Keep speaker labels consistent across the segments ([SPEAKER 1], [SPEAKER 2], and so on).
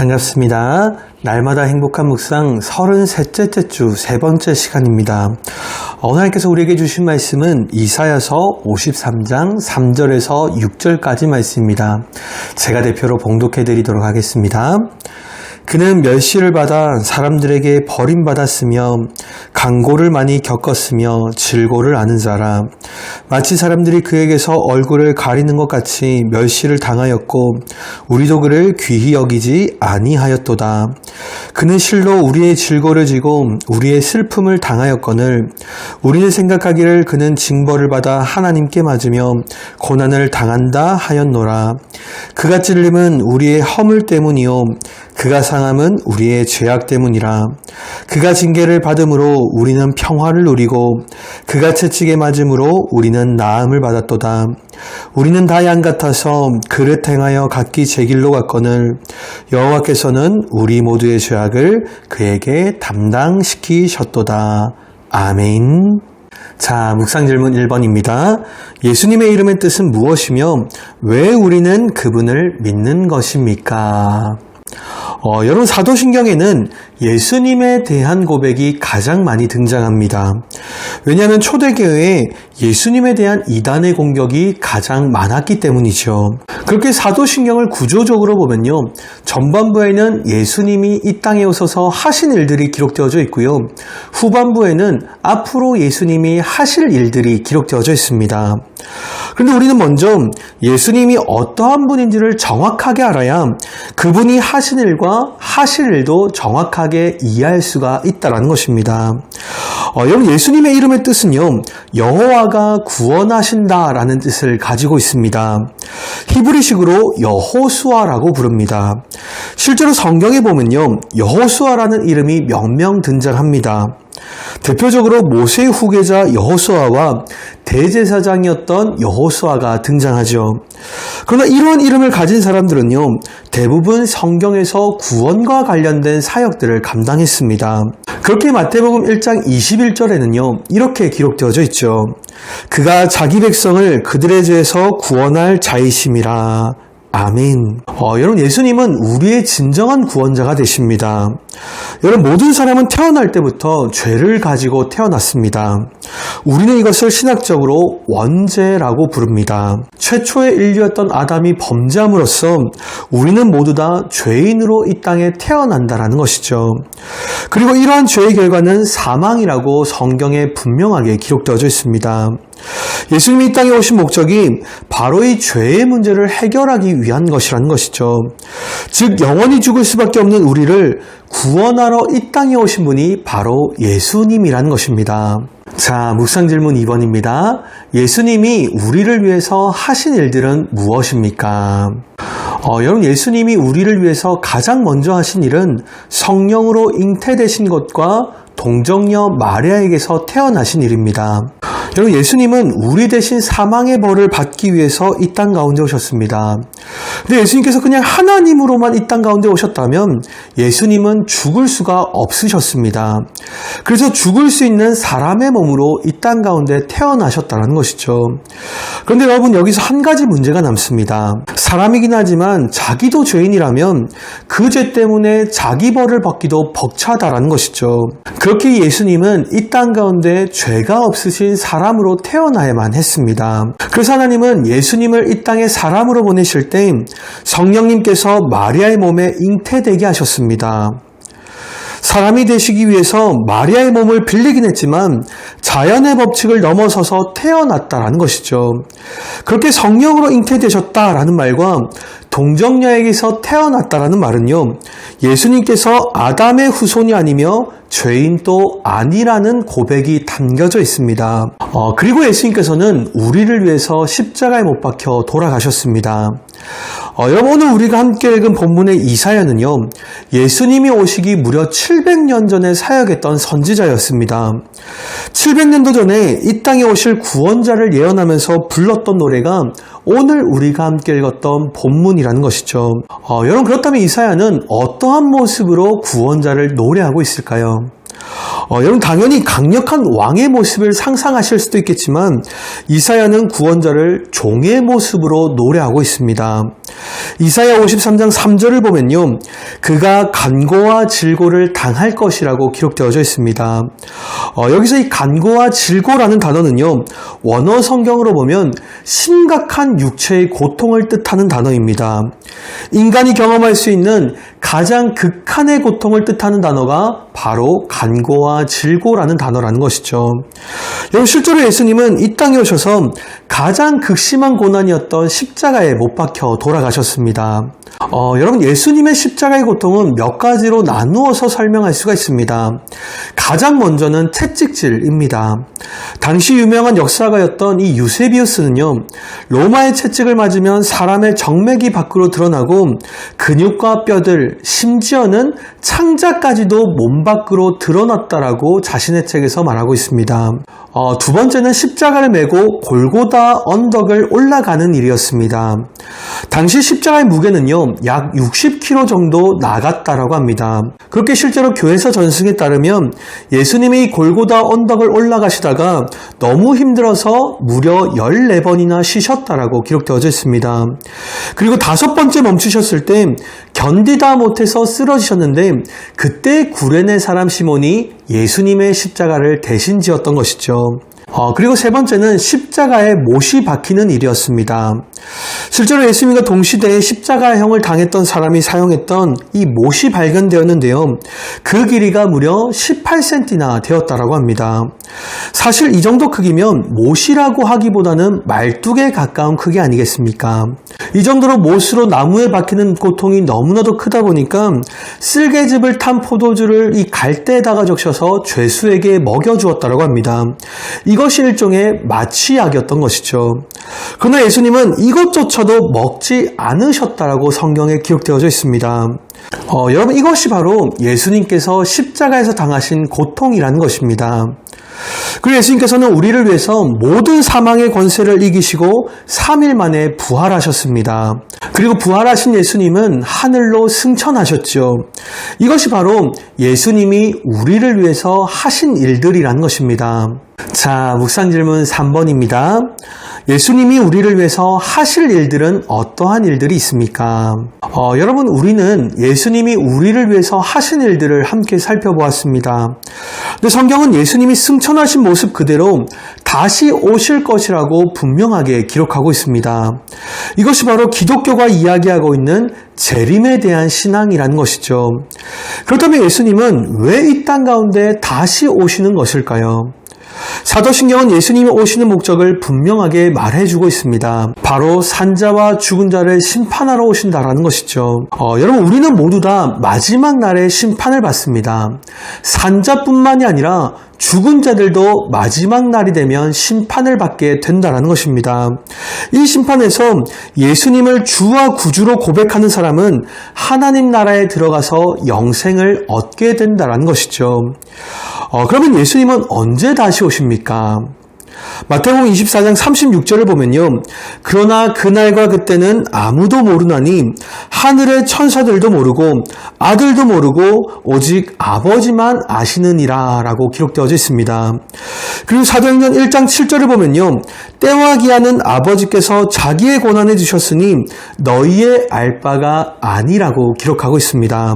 [SPEAKER 1] 반갑습니다. 날마다 행복한 묵상 33째 주 3번째 시간입니다. 하나님께서 우리에게 주신 말씀은 이사야서 53장 3절에서 6절까지 말씀입니다. 제가 대표로 봉독해 드리도록 하겠습니다. 그는 멸시를 받아 사람들에게 버림받았으며 강고를 많이 겪었으며 질고를 아는 자라. 마치 사람들이 그에게서 얼굴을 가리는 것 같이 멸시를 당하였고 우리도 그를 귀히 여기지 아니하였도다. 그는 실로 우리의 질고를 지고 우리의 슬픔을 당하였거늘 우리는 생각하기를 그는 징벌을 받아 하나님께 맞으며 고난을 당한다 하였노라. 그가 찔림은 우리의 허물 때문이요 그가 상함은 우리의 죄악 때문이라. 그가 징계를 받음으로 우리는 평화를 누리고 그가 채찍에 맞음으로 우리는 나음을 받았도다. 우리는 다 양 같아서 그릇 행하여 각기 제 길로 갔거늘 여호와께서는 우리 모두의 죄악을 그에게 담당시키셨도다. 아멘. 자, 묵상 질문 1번입니다. 예수님의 이름의 뜻은 무엇이며 왜 우리는 그분을 믿는 것입니까? 여러분, 사도신경에는 예수님에 대한 고백이 가장 많이 등장합니다. 왜냐하면 초대교회에 예수님에 대한 이단의 공격이 가장 많았기 때문이죠. 그렇게 사도신경을 구조적으로 보면요, 전반부에는 예수님이 이 땅에 오셔서 하신 일들이 기록되어져 있고요, 후반부에는 앞으로 예수님이 하실 일들이 기록되어져 있습니다. 그런데 우리는 먼저 예수님이 어떠한 분인지를 정확하게 알아야 그분이 하신 일과 하실 일도 정확하게 이해할 수가 있다는 것입니다. 여러분, 예수님의 이름의 뜻은요, 여호와가 구원하신다라는 뜻을 가지고 있습니다. 히브리식으로 여호수아라고 부릅니다. 실제로 성경에 보면요, 여호수아라는 이름이 명명 등장합니다. 대표적으로 모세의 후계자 여호수아와 대제사장이었던 여호수아가 등장하죠. 그러나 이러한 이름을 가진 사람들은요, 대부분 성경에서 구원과 관련된 사역들을 감당했습니다. 그렇게 마태복음 1장 21절에는요, 이렇게 기록되어져 있죠. 그가 자기 백성을 그들의 죄에서 구원할 자이심이라. 아멘. 여러분, 예수님은 우리의 진정한 구원자가 되십니다. 여러분, 모든 사람은 태어날 때부터 죄를 가지고 태어났습니다. 우리는 이것을 신학적으로 원죄라고 부릅니다. 최초의 인류였던 아담이 범죄함으로써 우리는 모두 다 죄인으로 이 땅에 태어난다는 것이죠. 그리고 이러한 죄의 결과는 사망이라고 성경에 분명하게 기록되어져 있습니다. 예수님이 이 땅에 오신 목적이 바로 이 죄의 문제를 해결하기 위한 것이라는 것이죠. 즉, 영원히 죽을 수밖에 없는 우리를 구원하러 이 땅에 오신 분이 바로 예수님이라는 것입니다. 자, 묵상 질문 2번입니다. 예수님이 우리를 위해서 하신 일들은 무엇입니까? 여러분, 예수님이 우리를 위해서 가장 먼저 하신 일은 성령으로 잉태되신 것과 동정녀 마리아에게서 태어나신 일입니다. 여러분, 예수님은 우리 대신 사망의 벌을 받기 위해서 이 땅 가운데 오셨습니다. 근데 예수님께서 그냥 하나님으로만 이 땅 가운데 오셨다면 예수님은 죽을 수가 없으셨습니다. 그래서 죽을 수 있는 사람의 몸으로 이 땅 가운데 태어나셨다는 것이죠. 그런데 여러분, 여기서 한 가지 문제가 남습니다. 사람이긴 하지만 자기도 죄인이라면 그 죄 때문에 자기 벌을 받기도 벅차다라는 것이죠. 그렇게 예수님은 이 땅 가운데 죄가 없으신 사람으로 태어나야만 했습니다. 그래서 하나님은 예수님을 이 땅에 사람으로 보내실 때 성령님께서 마리아의 몸에 잉태되게 하셨습니다. 사람이 되시기 위해서 마리아의 몸을 빌리긴 했지만 자연의 법칙을 넘어서서 태어났다라는 것이죠. 그렇게 성령으로 잉태되셨다라는 말과 동정녀에게서 태어났다라는 말은요, 예수님께서 아담의 후손이 아니며 죄인도 아니라는 고백이 담겨져 있습니다. 그리고 예수님께서는 우리를 위해서 십자가에 못 박혀 돌아가셨습니다. 여러분, 오늘 우리가 함께 읽은 본문의 이사야는요, 예수님이 오시기 무려 700년 전에 사역했던 선지자였습니다. 700년도 전에 이 땅에 오실 구원자를 예언하면서 불렀던 노래가 오늘 우리가 함께 읽었던 본문이라는 것이죠. 여러분, 그렇다면 이사야는 어떠한 모습으로 구원자를 노래하고 있을까요? 여러분 당연히 강력한 왕의 모습을 상상하실 수도 있겠지만 이사야는 구원자를 종의 모습으로 노래하고 있습니다. 이사야 53장 3절을 보면요. 그가 간고와 질고를 당할 것이라고 기록되어져 있습니다. 여기서 이 간고와 질고라는 단어는요. 원어 성경으로 보면 심각한 육체의 고통을 뜻하는 단어입니다. 인간이 경험할 수 있는 가장 극한의 고통을 뜻하는 단어가 바로 간고와 질고라는 단어라는 것이죠. 여러분 실제로 예수님은 이 땅에 오셔서 가장 극심한 고난이었던 십자가에 못 박혀 돌아가셨습니다. 여러분 예수님의 십자가의 고통은 몇 가지로 나누어서 설명할 수가 있습니다. 가장 먼저는 채찍질입니다. 당시 유명한 역사가였던 이 유세비우스는요. 로마의 채찍을 맞으면 사람의 정맥이 밖으로 드러나고 근육과 뼈들, 심지어는 창자까지도 몸 밖으로 드러났다라고 자신의 책에서 말하고 있습니다. 두 번째는 십자가를 메고 골고다 언덕을 올라가는 일이었습니다. 당시 십자가의 무게는요, 약 60kg 정도 나갔다라고 합니다. 그렇게 실제로 교회에서 전승에 따르면 예수님이 골고다 언덕을 올라가시다가 너무 힘들어서 무려 14번이나 쉬셨다라고 기록되어져 있습니다. 그리고 5번째 멈추셨을 때 견디다 못해서 쓰러지셨는데 그때 구레네 사람 시몬이 예수님의 십자가를 대신 지었던 것이죠. 그리고 세 번째는 십자가에 못이 박히는 일이었습니다. 실제로 예수님과 동시대에 십자가형을 당했던 사람이 사용했던 이 못이 발견되었는데요. 그 길이가 무려 18cm나 되었다라고 합니다. 사실 이 정도 크기면 못이라고 하기보다는 말뚝에 가까운 크기 아니겠습니까? 이 정도로 못으로 나무에 박히는 고통이 너무나도 크다 보니까 쓸개즙을 탄 포도주를 이 갈대에다가 적셔서 죄수에게 먹여주었다라고 합니다. 이것이 일종의 마취약이었던 것이죠. 그러나 예수님은 이것조차도 먹지 않으셨다라고 성경에 기록되어져 있습니다. 여러분 이것이 바로 예수님께서 십자가에서 당하신 고통이라는 것입니다. 그리고 예수님께서는 우리를 위해서 모든 사망의 권세를 이기시고 3일 만에 부활하셨습니다. 그리고 부활하신 예수님은 하늘로 승천하셨죠. 이것이 바로 예수님이 우리를 위해서 하신 일들이라는 것입니다. 자, 묵상 질문 3번입니다. 예수님이 우리를 위해서 하실 일들은 어떠한 일들이 있습니까? 여러분 우리는 예수님이 우리를 위해서 하신 일들을 함께 살펴보았습니다. 근데 성경은 예수님이 승천하신 모습 그대로 다시 오실 것이라고 분명하게 기록하고 있습니다. 이것이 바로 기독교가 이야기하고 있는 재림에 대한 신앙이라는 것이죠. 그렇다면 예수님은 왜 이 땅 가운데 다시 오시는 것일까요? 사도신경은 예수님이 오시는 목적을 분명하게 말해주고 있습니다. 바로 산자와 죽은 자를 심판하러 오신다라는 것이죠. 여러분 우리는 모두 다 마지막 날에 심판을 받습니다. 산자뿐만이 아니라 죽은 자들도 마지막 날이 되면 심판을 받게 된다는 것입니다. 이 심판에서 예수님을 주와 구주로 고백하는 사람은 하나님 나라에 들어가서 영생을 얻게 된다는 것이죠. 그러면 예수님은 언제 다시 오십니까? 마태복음 24장 36절을 보면요. 그러나 그날과 그때는 아무도 모르나니 하늘의 천사들도 모르고 아들도 모르고 오직 아버지만 아시느니라 라고 기록되어져 있습니다. 그리고 사도행전 1장 7절을 보면요. 때와 기한은 아버지께서 자기의 권한에 주셨으니 너희의 알 바가 아니라고 기록하고 있습니다.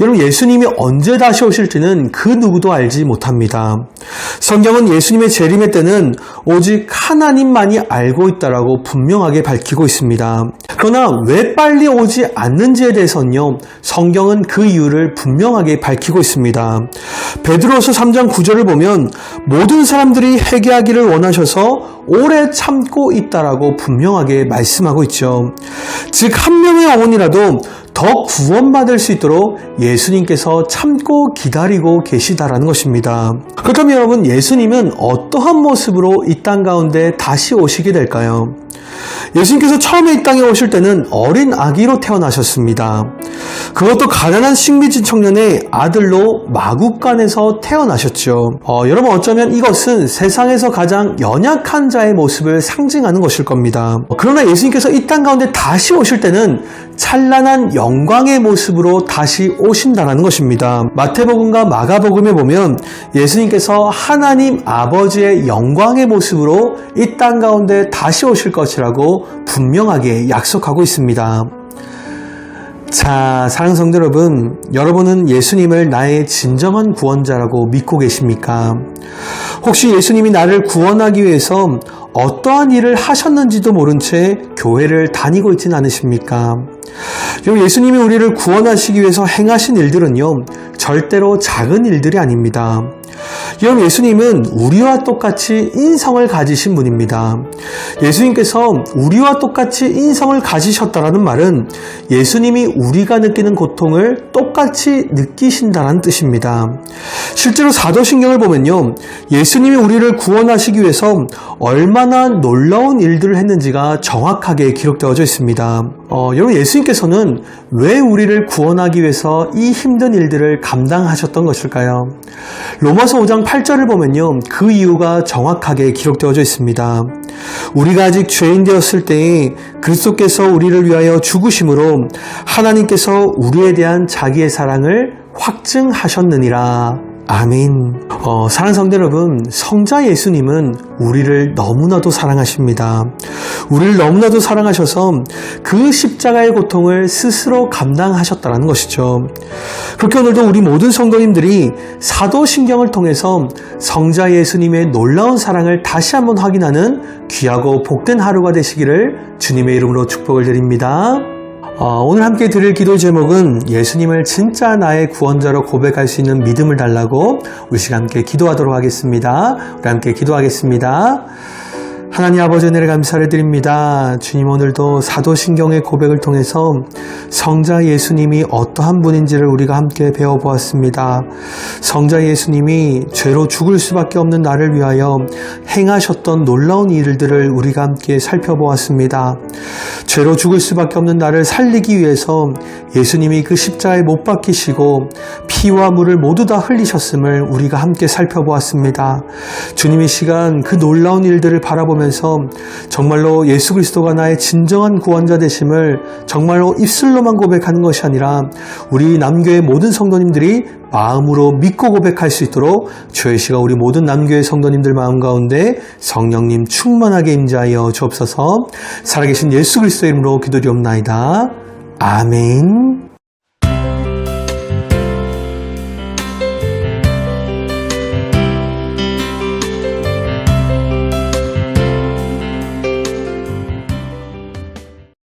[SPEAKER 1] 여러분 예수님이 언제 다시 오실지는 그 누구도 알지 못합니다. 성경은 예수님의 재림의 때는 오직 하나님만이 알고 있다라고 분명하게 밝히고 있습니다. 그러나 왜 빨리 오지 않는지에 대해서는요. 성경은 그 이유를 분명하게 밝히고 있습니다. 베드로서 3장 9절을 보면 모든 사람들이 회개하기를 원하셔서 오래 참고 있다라고 분명하게 말씀하고 있죠. 즉 한 명의 영혼이라도 더 구원받을 수 있도록 예수님께서 참고 기다리고 계시다라는 것입니다. 그렇다면 여러분 예수님은 어떠한 모습으로 이 땅 가운데 다시 오시게 될까요? 예수님께서 처음에 이 땅에 오실 때는 어린 아기로 태어나셨습니다. 그것도 가난한 식미진 청년의 아들로 마국간에서 태어나셨죠. 여러분 어쩌면 이것은 세상에서 가장 연약한 자의 모습을 상징하는 것일 겁니다. 그러나 예수님께서 이 땅 가운데 다시 오실 때는 찬란한 영광의 모습으로 다시 오신다는 것입니다. 마태복음과 마가복음에 보면 예수님께서 하나님 아버지의 영광의 모습으로 이 땅 가운데 다시 오실 것이라고 분명하게 약속하고 있습니다. 자, 사랑하는 성도 여러분, 여러분은 예수님을 나의 진정한 구원자라고 믿고 계십니까? 혹시 예수님이 나를 구원하기 위해서 어떠한 일을 하셨는지도 모른 채 교회를 다니고 있지는 않으십니까? 여러분, 예수님이 우리를 구원하시기 위해서 행하신 일들은요, 절대로 작은 일들이 아닙니다. 여러분, 예수님은 우리와 똑같이 인성을 가지신 분입니다. 예수님께서 우리와 똑같이 인성을 가지셨다는 말은 예수님이 우리가 느끼는 고통을 똑같이 느끼신다는 뜻입니다. 실제로 사도신경을 보면요, 예수님이 우리를 구원하시기 위해서 얼마나 놀라운 일들을 했는지가 정확하게 기록되어져 있습니다. 여러분, 예수님께서는 왜 우리를 구원하기 위해서 이 힘든 일들을 감당하셨던 것일까요? 로마서 5장 8절을 보면요, 그 이유가 정확하게 기록되어져 있습니다. 우리가 아직 죄인 되었을 때에 그리스도께서 우리를 위하여 죽으심으로 하나님께서 우리에 대한 자기의 사랑을 확증하셨느니라. 아멘. 사랑하는 성도 여러분, 성자 예수님은 우리를 너무나도 사랑하십니다. 우리를 너무나도 사랑하셔서 그 십자가의 고통을 스스로 감당하셨다는 것이죠. 그렇게 오늘도 우리 모든 성도님들이 사도신경을 통해서 성자 예수님의 놀라운 사랑을 다시 한번 확인하는 귀하고 복된 하루가 되시기를 주님의 이름으로 축복을 드립니다. 오늘 함께 드릴 기도 제목은 예수님을 진짜 나의 구원자로 고백할 수 있는 믿음을 달라고 우리 시간 함께 기도하도록 하겠습니다. 우리 함께 기도하겠습니다. 하나님 아버지 은혜를 감사를 드립니다. 주님, 오늘도 사도신경의 고백을 통해서 성자 예수님이 어떠한 분인지를 우리가 함께 배워보았습니다. 성자 예수님이 죄로 죽을 수밖에 없는 나를 위하여 행하셨던 놀라운 일들을 우리가 함께 살펴보았습니다. 죄로 죽을 수밖에 없는 나를 살리기 위해서 예수님이 그 십자가에 못 박히시고 피와 물을 모두 다 흘리셨음을 우리가 함께 살펴보았습니다. 주님, 이 시간 그 놀라운 일들을 바라보면서 정말로 예수 그리스도가 나의 진정한 구원자 되심을 정말로 입술로만 고백하는 것이 아니라 우리 남교회 모든 성도님들이 마음으로 믿고 고백할 수 있도록 주의 시가 우리 모든 남교회 성도님들 마음 가운데 성령님 충만하게 임재하여 주옵소서. 살아계신 예수 그리스도의 이름으로 기도드리옵나이다. 아멘.